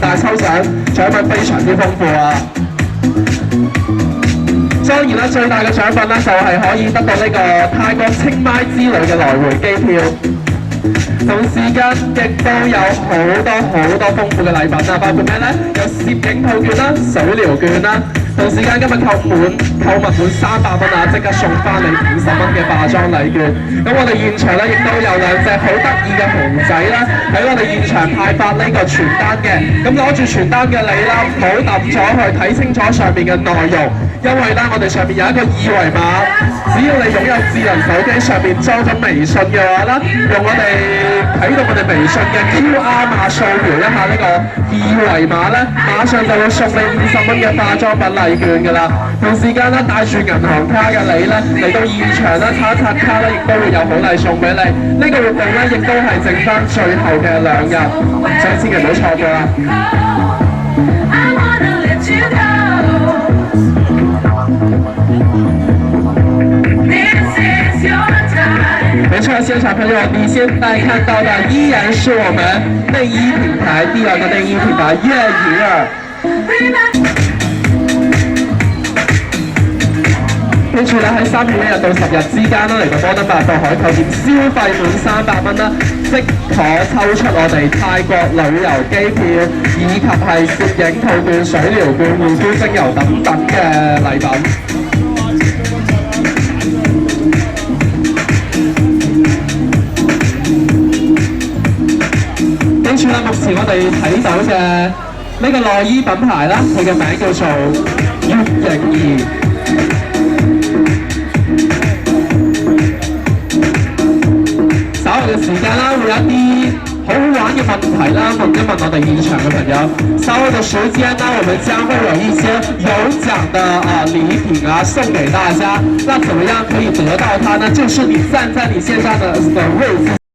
大抽獎，獎品非常之豐富啊！當然啦，最大嘅獎品咧就係可以得到呢個泰國清邁之旅嘅來回機票，同時間亦都有好多豐富嘅禮品啊，包括咩咧？有攝影套券啦、水療券啦。同時間今日購物滿300蚊啊，即刻送翻你50蚊嘅化妝禮券。咁我哋現場咧亦都有兩隻好得意嘅熊仔啦，喺我哋現場派發呢個傳單嘅。咁攞住傳單嘅你啦，唔好揼咗去，睇清楚上面嘅內容，因為咧我哋上面有一個二維碼，只要你擁有智能手機上面裝咗微信嘅話啦，用我哋啟動我哋微信嘅 QR 碼掃描一下呢個二維碼咧，馬上就會送你50蚊嘅化妝品禮券㗎啦。同時間咧帶住銀行卡嘅你咧嚟到現場咧刷一刷卡咧，亦都會有好禮送俾你。呢個活動咧亦都係剩翻最後嘅2日，所以千祈唔好錯過啦。没錯，現場朋友，你現在看到的依然是我們內衣品牌第2個內衣品牌葉盈兒。記住啦，喺3月1日到10日之間啦，嚟到摩登百貨海購店消費滿300蚊啦，即可抽出我哋泰國旅遊機票，以及係攝影套券、水療券、護膚精油等等嘅禮品。記住啦，目前我哋睇到嘅呢個內衣品牌啦，佢嘅名叫做葉盈兒。稍後嘅時間啦，會有一啲好玩嘅問題啦，問一問我哋現場嘅朋友。稍後嘅時間呢，我們將會有一些有獎的禮品啊送給大家。那怎麼樣可以得到它呢？就是你站在你現在的位置。